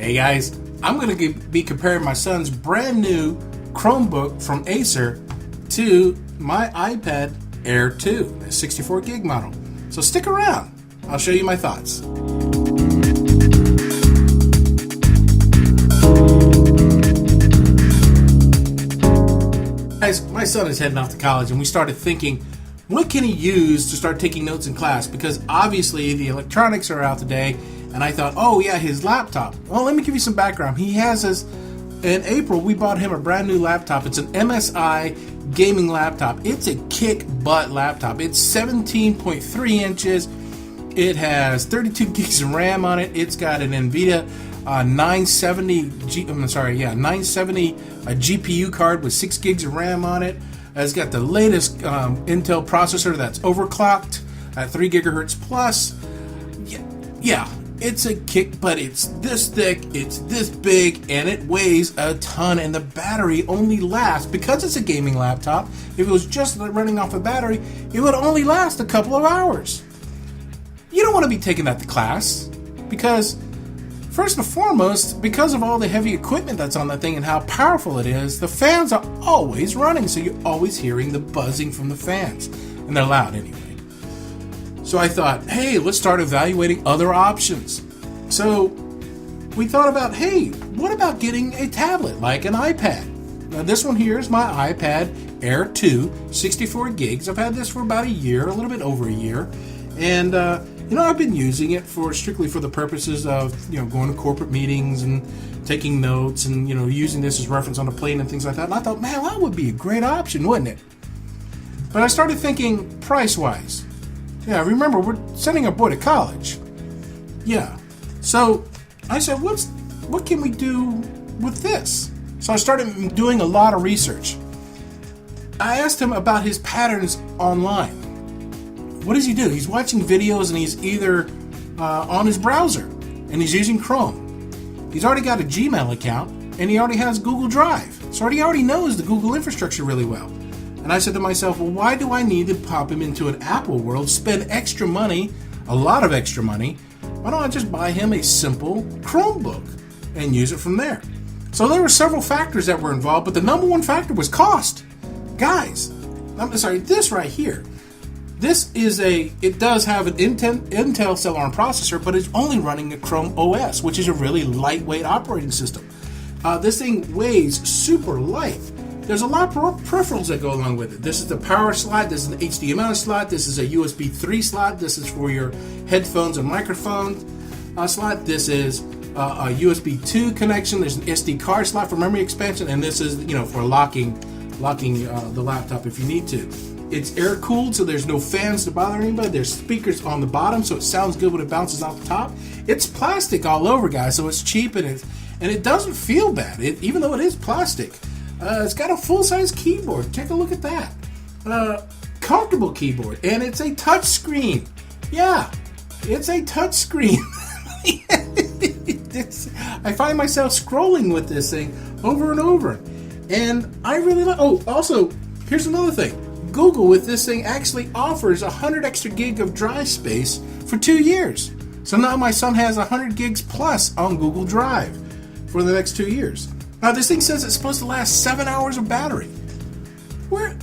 Hey guys, I'm going to be comparing my son's brand new Chromebook from Acer to my iPad Air 2, the 64 gig model. So stick around, I'll show you my thoughts. Guys, my son is heading off to college and we started thinking, what can he use to start taking notes in class? Because obviously the electronics are out today. And I thought, oh yeah, his laptop. Well, let me give you some background. He has his, in April, we bought him a brand new laptop. It's an MSI Gaming laptop. It's a kick butt laptop. It's 17.3 inches. It has 32 gigs of RAM on it. It's got an NVIDIA 970 GPU card with 6 gigs of RAM on it. It's got the latest Intel processor that's overclocked at 3 gigahertz plus. Yeah. It's a kick, but it's this thick, it's this big, and it weighs a ton, and the battery only lasts, because it's a gaming laptop, if it was just running off a battery, it would only last a couple of hours. You don't want to be taking that to class, because, first and foremost, because of all the heavy equipment that's on that thing and how powerful it is, the fans are always running, so you're always hearing the buzzing from the fans, and they're loud anyway. So I thought, hey, let's start evaluating other options. So we thought about, hey, what about getting a tablet like an iPad? Now this one here is my iPad Air 2, 64 gigs. I've had this for about a year, a little bit over a year. And, I've been using it strictly for the purposes of, going to corporate meetings and taking notes and, using this as reference on a plane and things like that. And I thought, man, that would be a great option, wouldn't it? But I started thinking price-wise. Yeah, remember, we're sending our boy to college. Yeah. So I said, what can we do with this? So I started doing a lot of research. I asked him about his patterns online. What does he do? He's watching videos and he's either on his browser and he's using Chrome. He's already got a Gmail account and he already has Google Drive. So he already knows the Google infrastructure really well. And I said to myself, well, why do I need to pop him into an Apple world, spend extra money, a lot of extra money? Why don't I just buy him a simple Chromebook and use it from there? So there were several factors that were involved, but the number one factor was cost. Guys, this right here, it does have an Intel Celeron processor, but it's only running a Chrome OS, which is a really lightweight operating system. This thing weighs super light. There's a lot of peripherals that go along with it. This is the power slot, this is an HDMI slot, this is a USB 3 slot, this is for your headphones and microphone slot, this is a USB 2 connection, there's an SD card slot for memory expansion, and this is for locking the laptop if you need to. It's air cooled, so there's no fans to bother anybody. There's speakers on the bottom, so it sounds good when it bounces off the top. It's plastic all over, guys, so it's cheap and it doesn't feel bad, even though it is plastic. It's got a full-size keyboard. Take a look at that. Comfortable keyboard. And it's a touch screen. Yeah, it's a touch screen. I find myself scrolling with this thing over and over. And I really like... Oh, also, here's another thing. Google with this thing actually offers 100 extra gig of drive space for 2 years. So now my son has 100 gigs plus on Google Drive for the next 2 years. Now this thing says it's supposed to last 7 hours of battery. Where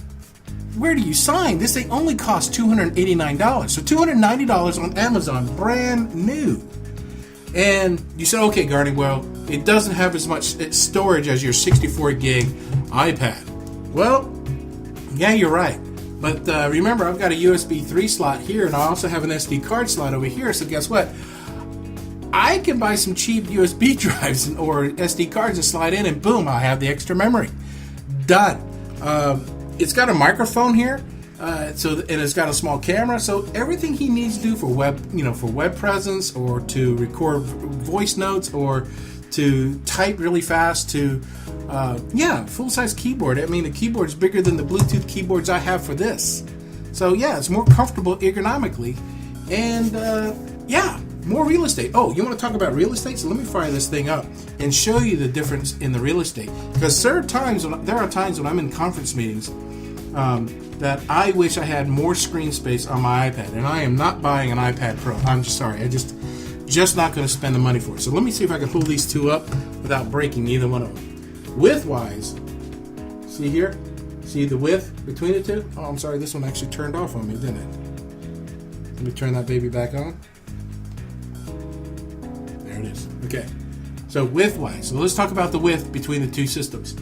do you sign? This thing only costs $289. So $290 on Amazon, brand new. And you said, okay, Garney, well, it doesn't have as much storage as your 64 gig iPad. Well, yeah, you're right. But remember, I've got a USB 3 slot here, and I also have an SD card slot over here. So guess what? I can buy some cheap USB drives or SD cards and slide in, and boom, I have the extra memory. Done. It's got a microphone here, and it's got a small camera. So everything he needs to do for web presence, or to record voice notes, or to type really fast, full-size keyboard. I mean, the keyboard is bigger than the Bluetooth keyboards I have for this. So yeah, it's more comfortable ergonomically, and more real estate. Oh, you want to talk about real estate? So let me fire this thing up and show you the difference in the real estate. Because there are times when I'm in conference meetings that I wish I had more screen space on my iPad, and I am not buying an iPad Pro. I'm just sorry. just not going to spend the money for it. So let me see if I can pull these two up without breaking either one of them. Width-wise, see here? See the width between the two? Oh, I'm sorry, this one actually turned off on me, didn't it? Let me turn that baby back on. There it is. Okay. So width-wise, so let's talk about the width between the two systems,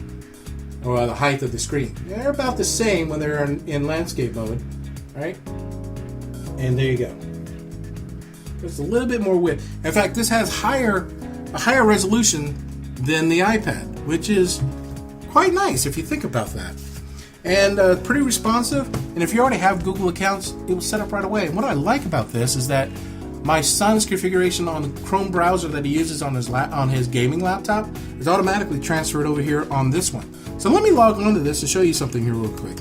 or the height of the screen. They're about the same when they're in landscape mode, right? And there you go. There's a little bit more width. In fact, this has a higher resolution than the iPad, which is quite nice if you think about that. And pretty responsive. And if you already have Google accounts, it will set up right away. And what I like about this is that my son's configuration on the Chrome browser that he uses on his gaming laptop is automatically transferred over here on this one. So let me log on to this and show you something here real quick.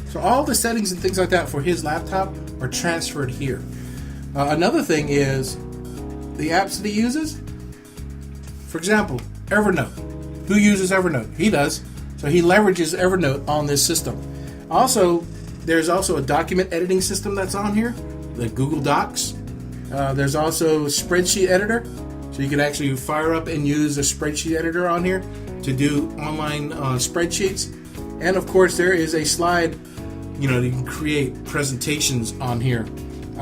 So all the settings and things like that for his laptop are transferred here. Another thing is the apps that he uses. For example, Evernote. Who uses Evernote? He does. So he leverages Evernote on this system. Also, there's also a document editing system that's on here, the Google Docs. There's also a spreadsheet editor. So you can actually fire up and use a spreadsheet editor on here to do online spreadsheets. And of course, there is a slide, you can create presentations on here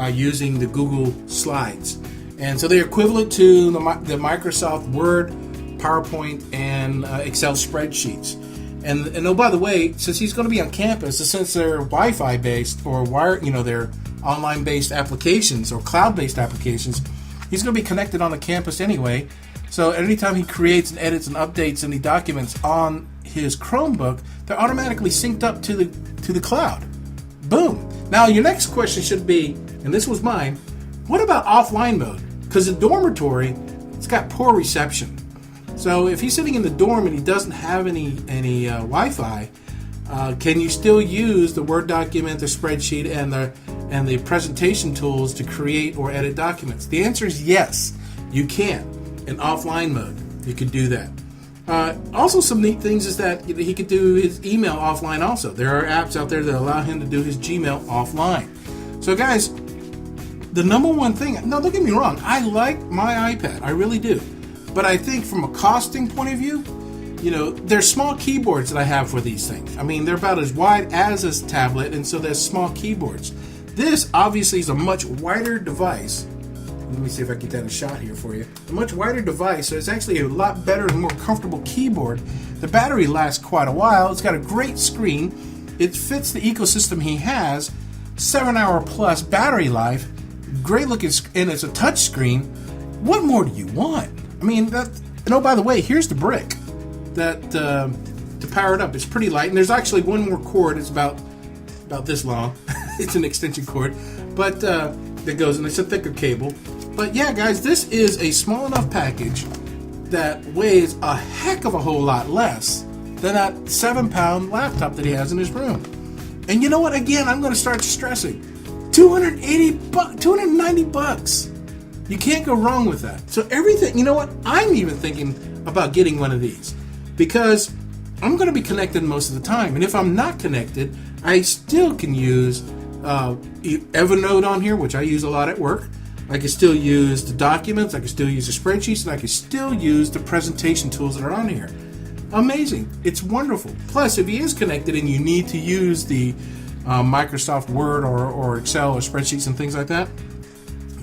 using the Google Slides. And so they're equivalent to the Microsoft Word, PowerPoint, and Excel spreadsheets. And oh, by the way, since he's going to be on campus, since they're Wi-Fi based or they're online based applications or cloud based applications, he's going to be connected on the campus anyway. So anytime he creates and edits and updates any documents on his Chromebook, they're automatically synced up to the cloud. Boom. Now your next question should be, and this was mine, what about offline mode? Because the dormitory, it's got poor reception. So if he's sitting in the dorm and he doesn't have any Wi-Fi, can you still use the Word document, the spreadsheet, and the presentation tools to create or edit documents? The answer is yes, you can. In offline mode, you could do that. Also, some neat things is that he could do his email offline also. There are apps out there that allow him to do his Gmail offline. So guys, the number one thing, now don't get me wrong, I like my iPad, I really do. But I think from a costing point of view, there's small keyboards that I have for these things. I mean, they're about as wide as a tablet, and so there's small keyboards. This obviously is a much wider device. Let me see if I can get that in a shot here for you. A much wider device, so it's actually a lot better and more comfortable keyboard. The battery lasts quite a while. It's got a great screen. It fits the ecosystem he has. 7-hour plus battery life. Great looking, and it's a touch screen. What more do you want? I mean, by the way, here's the brick that to power it up. It's pretty light, and there's actually one more cord. It's about this long. It's an extension cord, but that goes, and it's a thicker cable. But yeah, guys, this is a small enough package that weighs a heck of a whole lot less than that 7-pound laptop that he has in his room. And you know what? Again, I'm going to start stressing. $290. You can't go wrong with that. So everything, you know what? I'm even thinking about getting one of these because I'm going to be connected most of the time. And if I'm not connected, I still can use Evernote on here, which I use a lot at work. I can still use the documents, I can still use the spreadsheets, and I can still use the presentation tools that are on here. Amazing. It's wonderful. Plus, if he is connected and you need to use the Microsoft Word or Excel or spreadsheets and things like that,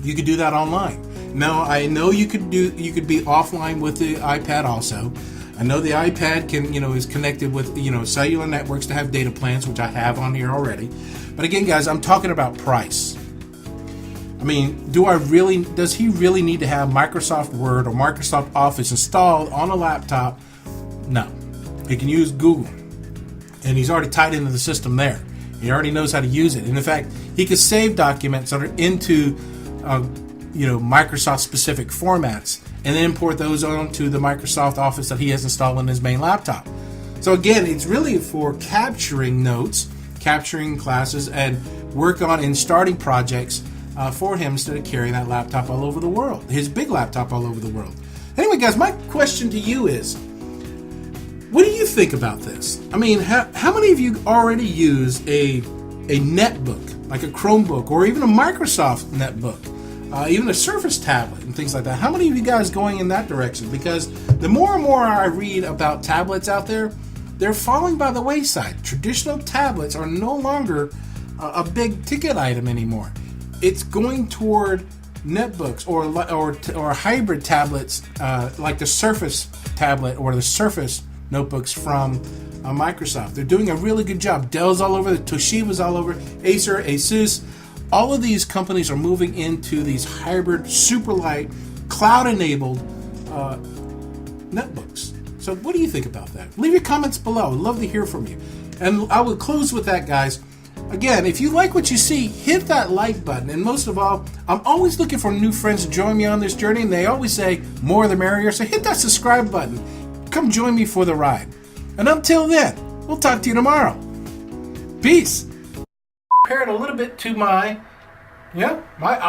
you could do that online. Now, I know you could be offline with the iPad also. I know the iPad is connected with cellular networks to have data plans, which I have on here already. But again, guys, I'm talking about price. I mean, does he really need to have Microsoft Word or Microsoft Office installed on a laptop? No. He can use Google, and he's already tied into the system there. He already knows how to use it. And in fact, he could save documents that are into Microsoft specific formats and then import those onto the Microsoft Office that he has installed on his main laptop. So again, it's really for capturing notes, capturing classes, and work on and starting projects for him instead of carrying that laptop all over the world, his big laptop all over the world. Anyway, guys, my question to you is, what do you think about this? I mean, how many of you already use a netbook, like a Chromebook, or even a Microsoft netbook, even a Surface tablet and things like that? How many of you guys going in that direction? Because the more and more I read about tablets out there, they're falling by the wayside. Traditional tablets are no longer a big ticket item anymore. It's going toward netbooks or hybrid tablets, like the Surface tablet or the Surface notebooks from Microsoft. They're doing a really good job. Dell's all over, the Toshiba's all over, Acer, Asus. All of these companies are moving into these hybrid, super light, cloud-enabled netbooks. So what do you think about that? Leave your comments below. I'd love to hear from you. And I will close with that, guys. Again, if you like what you see, hit that like button. And most of all, I'm always looking for new friends to join me on this journey. And they always say, more the merrier. So hit that subscribe button. Come join me for the ride. And until then, we'll talk to you tomorrow. Peace. Compare it a little bit to my iPad.